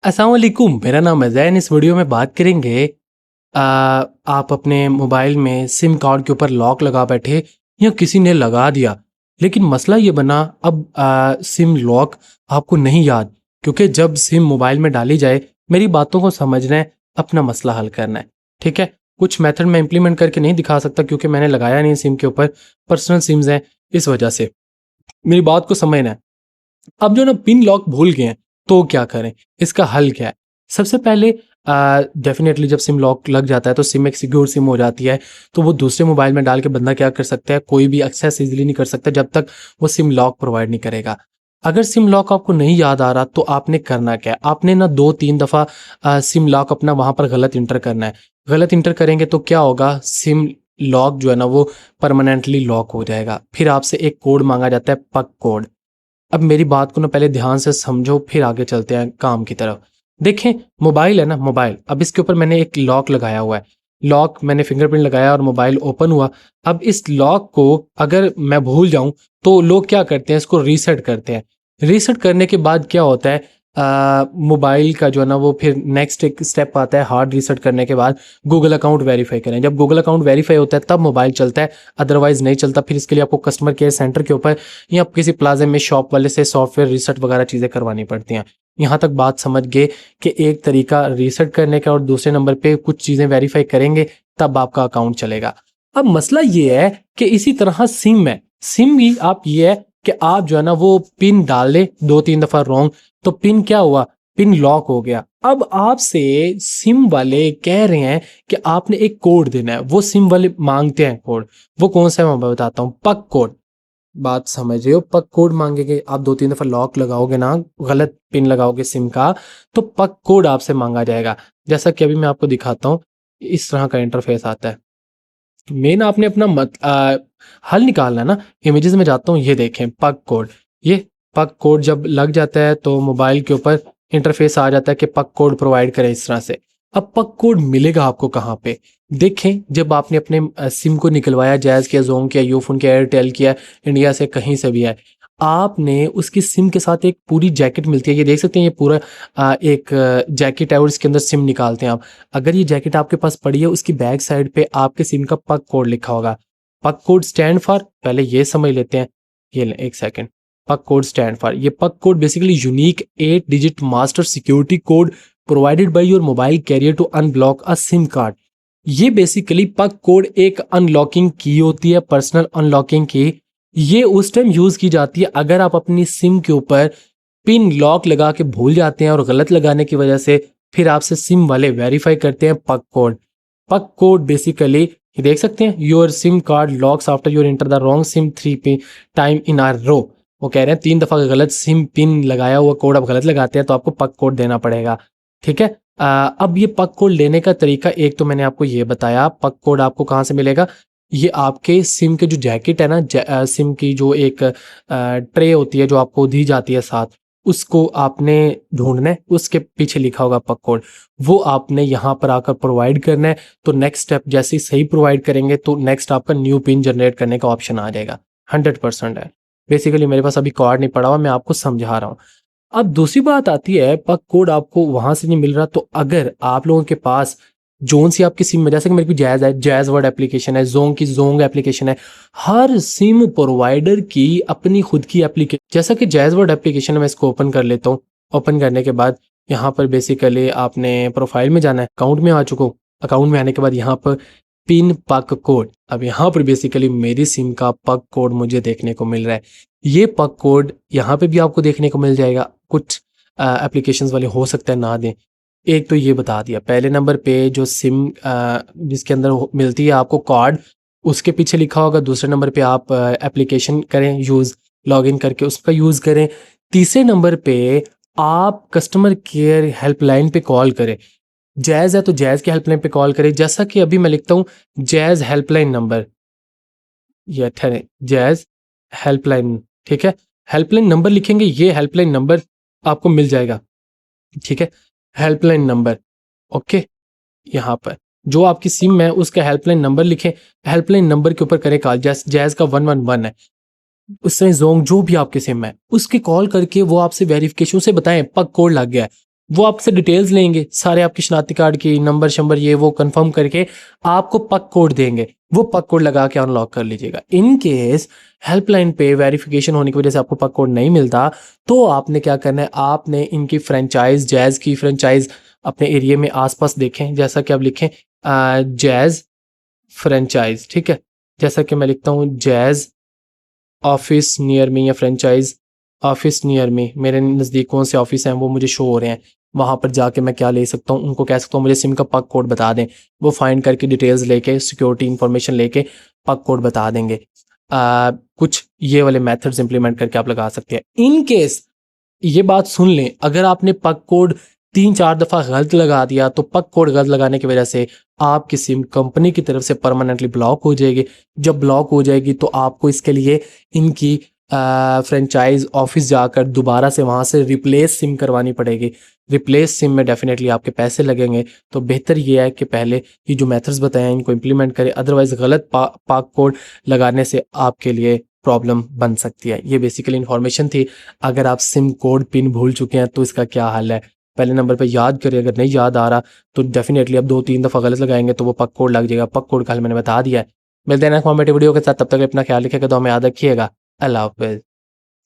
अस्सलाम वालेकुम, मेरा नाम है ज़ैन। इस वीडियो में बात करेंगे आप अपने मोबाइल में सिम कार्ड के ऊपर लॉक लगा बैठे या किसी ने लगा दिया, लेकिन मसला ये बना अब सिम लॉक आपको नहीं याद, क्योंकि जब सिम मोबाइल में डाली जाए, मेरी बातों को समझना है, अपना मसला हल करना है, ठीक है? कुछ मेथड मैं इम्प्लीमेंट करके नहीं दिखा सकता क्योंकि मैंने लगाया नहीं सिम के ऊपर, पर्सनल सिम्स हैं, इस वजह से मेरी बात को समझना है। अब जो ना पिन लॉक भूल गए हैं, तो क्या करें? इसका हल क्या है? सबसे पहले डेफ़िनेटली जब सिम लॉक लग जाता है तो सिम एक सिक्योर सिम हो जाती है, तो वो दूसरे मोबाइल में डाल के बंदा क्या कर सकता है, कोई भी एक्सेस ईज़िली नहीं कर सकता जब तक वो सिम लॉक प्रोवाइड नहीं करेगा। अगर सिम लॉक आपको नहीं याद आ रहा तो आपने करना क्या है? आपने ना 2-3 दफ़ा सिम लॉक अपना वहाँ पर गलत एंटर करना है। गलत एंटर करेंगे तो क्या होगा, सिम लॉक जो है ना वो परमानेंटली लॉक हो जाएगा। फिर आपसे एक कोड माँगा जाता है, पक कोड। अब मेरी बात को ना पहले ध्यान से समझो, फिर आगे चलते हैं काम की तरफ। देखें, मोबाइल है ना मोबाइल, अब इसके ऊपर मैंने एक लॉक लगाया हुआ है। लॉक मैंने फिंगरप्रिंट लगाया और मोबाइल ओपन हुआ। अब इस लॉक को अगर मैं भूल जाऊँ तो लोग क्या करते हैं, इसको रीसेट करते हैं। रीसेट करने के बाद क्या होता है, मोबाइल का जो है ना वो फिर नेक्स्ट एक स्टेप आता है, हार्ड रीसेट करने के बाद गूगल अकाउंट वेरीफाई करें। जब गूगल अकाउंट वेरीफाई होता है तब मोबाइल चलता है, अदरवाइज़ नहीं चलता। फिर इसके लिए आपको कस्टमर केयर सेंटर के ऊपर या आप किसी प्लाज़ा में शॉप वाले से सॉफ्टवेयर रीसेट वगैरह चीज़ें करवानी पड़ती हैं। यहाँ तक बात समझ गए कि एक तरीका रीसेट करने का और दूसरे नंबर पे कुछ चीज़ें वेरीफाई करेंगे तब आपका अकाउंट चलेगा। अब मसला ये है कि इसी तरह सिम है, सिम भी आप ये है कि आप जो है ना वो पिन डाल लें 2-3 दफ़ा रॉन्ग, तो पिन क्या हुआ, पिन लॉक हो गया। अब आपसे सिम वाले कह रहे हैं कि आपने एक कोड देना है, वो सिम वाले माँगते हैं कोड। वो कौन-सा है मैं बताता हूँ, पक कोड। बात समझ रहे हो, पक कोड मांगेंगे, आप 2-3 दफ़ा लॉक लगाओगे ना, गलत पिन लगाओगे सिम का, तो पक कोड आपसे मांगा जाएगा। जैसा कि अभी मैं आपको दिखाता हूँ, इस तरह का इंटरफेस आता है। मेन आपने अपना हल निकालना है ना। इमेजेस में जाता हूँ, ये देखें पक कोड। ये पक कोड जब लग जाता है तो मोबाइल के ऊपर इंटरफेस आ जाता है कि पक कोड प्रोवाइड करें इस तरह से। अब पक कोड मिलेगा आपको कहाँ पे? देखें, जब आपने अपने सिम को निकलवाया, जैज़ किया, ज़ोंग किया, यूफ़ोन किया, एयरटेल किया, इंडिया से कहीं से भी है, आपने उसकी सिम के साथ एक पूरी जैकेट मिलती है। ये देख सकते हैं, ये पूरा एक जैकेट है और इसके अंदर सिम निकालते हैं आप। अगर ये जैकेट आपके पास पड़ी है, उसकी बैक साइड पे आपके सिम का पक कोड लिखा होगा। पक कोड स्टैंड फॉर, पहले ये समझ लेते हैं। ये लें, एक सेकंड। पक कोड स्टैंड फॉर, ये PUK code basically unique 8 digit master security code provided by your mobile carrier to unblock a SIM card. ये बेसिकली पक कोड एक अनलॉकिंग की होती है, पर्सनल अनलॉकिंग की। ये उस टाइम यूज की जाती है अगर आप अपनी सिम के ऊपर पिन लॉक लगा के भूल जाते हैं और गलत लगाने की वजह से फिर आपसे सिम वाले वेरीफाई करते हैं पक कोड। पक कोड बेसिकली, ये देख सकते हैं, your SIM card locks after your enter the wrong SIM 3 pin time in a row. वो कह रहे हैं 3 दफा गलत सिम पिन लगाया हुआ कोड आप गलत लगाते हैं तो आपको पक कोड देना पड़ेगा, ठीक है? अब ये पक कोड लेने का तरीका, एक तो मैंने आपको ये बताया, पक कोड आपको कहाँ से मिलेगा। ये आपके सिम के जो जैकेट है ना, सिम की जो एक ट्रे होती है जो आपको दी जाती है साथ, उसको आपने ढूंढना है, उसके पीछे लिखा होगा पक कोड, वो आपने यहाँ पर आकर प्रोवाइड करना है। तो नेक्स्ट स्टेप जैसे ही सही प्रोवाइड करेंगे तो नेक्स्ट आपका न्यू पिन जनरेट करने का ऑप्शन आ जाएगा। 100% है। बेसिकली मेरे पास अभी कार्ड नहीं पड़ा हुआ, मैं आपको समझा रहा हूँ। अब दूसरी बात आती है, पक कोड आपको वहां से नहीं मिल रहा, तो अगर आप लोगों के पास जोन सी आपकी सिम में, जैसे कि मेरे को जैज़ है, जैज़ वर्ड एप्लीकेशन है, जोंग की जोंग एप्लीकेशन है, हर सिम प्रोवाइडर की अपनी खुद की एप्लीकेशन। जैसा कि जैज़ वर्ड एप्लीकेशन है, मैं इसको ओपन कर लेता हूँ। ओपन करने के बाद यहाँ पर बेसिकली आपने प्रोफाइल में जाना है, अकाउंट में आ चुका हूँ। अकाउंट में आने के बाद यहाँ पर पिन पक कोड, अब यहाँ पर बेसिकली मेरी सिम का पक कोड मुझे देखने को मिल रहा है। ये पक कोड यहाँ पे भी आपको देखने को मिल जाएगा। कुछ एप्लीकेशंस वाले हो सकता है ना दें। एक तो ये बता दिया, पहले नंबर पे जो सिम जिसके अंदर मिलती है आपको कार्ड, उसके पीछे लिखा होगा। दूसरे नंबर पे आप एप्लीकेशन करें यूज़, लॉगिन करके उसका यूज़ करें। तीसरे नंबर पे आप कस्टमर केयर हेल्पलाइन पे कॉल करें। जैज़ है तो जैज़ के हेल्पलाइन पे कॉल करें, जैसा कि अभी मैं लिखता हूँ जैज़ हेल्पलाइन नंबर, ये ठहरें, जैज़ हेल्पलाइन, ठीक है? हेल्पलाइन नंबर लिखेंगे, ये हेल्पलाइन नंबर आपको मिल जाएगा, ठीक है? Helpline number, okay? यहाँ पर जो आपकी सिम है उसका हेल्पलाइन नंबर लिखें, हेल्पलाइन नंबर के ऊपर करें कॉल। जैज़ का 111 है, उससे ज़ोंग जो भी आपकी सिम है, उसकी कॉल करके वो आपसे वेरिफिकेशन से बताएं पक कोड लग गया है। वो आपसे डिटेल्स लेंगे, सारे आपके शनाख्ती कार्ड की नंबर शंबर ये वो कंफर्म करके आपको पक कोड देंगे, वो पक कोड लगा के अनलॉक कर लीजिएगा। इन केस हेल्पलाइन पे वेरिफिकेशन होने की वजह से आपको पक कोड नहीं मिलता, तो आपने क्या करना है, आपने इनकी फ्रेंचाइज, जैज़ की फ्रेंचाइज अपने एरिया में आसपास देखें, जैसा कि आप लिखें जैज़ फ्रेंचाइज, ठीक है। जैसा कि मैं लिखता हूँ जैज़ ऑफिस नियर मी या फ्रेंचाइज ऑफिस नियर मी, मेरे नज़दीक कौन से ऑफिस हैं वो मुझे शो हो रहे हैं, वहाँ पर जाके मैं क्या ले सकता हूँ, उनको कह सकता हूँ मुझे सिम का पक कोड बता दें, वो फाइंड करके डिटेल्स लेके सिक्योरिटी इंफॉर्मेशन लेके पक कोड बता देंगे। कुछ ये वाले मेथड्स इंप्लीमेंट करके आप लगा सकते हैं। इन केस ये बात सुन लें, अगर आपने पक कोड 3-4 दफ़ा गलत लगा दिया तो पक कोड गलत लगाने की वजह से आपकी सिम कंपनी की तरफ से परमानेंटली ब्लॉक हो जाएगी। जब ब्लॉक हो जाएगी तो आपको इसके लिए इनकी फ्रेंचाइज ऑफिस जाकर दोबारा से वहाँ से रिप्लेस सिम करवानी पड़ेगी। रिप्लेस सिम में डेफिनेटली आपके पैसे लगेंगे। तो बेहतर ये है कि पहले ये जो मेथड्स बताए हैं इनको इम्प्लीमेंट करें, अदरवाइज गलत पाक कोड लगाने से आपके लिए प्रॉब्लम बन सकती है। ये बेसिकली इन्फॉर्मेशन थी। अगर आप सिम कोड पिन भूल चुके हैं तो इसका क्या हल है, पहले नंबर पे याद करिए, अगर नहीं याद आ रहा तो डेफिनेटली आप 2-3 दफ़ा गलत लगाएंगे तो वो पक कोड लग जाएगा। पक कोड का हल मैंने बता दिया है। मिलते हैं नेक्स्ट वीडियो के साथ, तब तक अपना ख्याल रखिएगा, तो हमें याद रखिएगा। अल्लाह हाफ़िज़।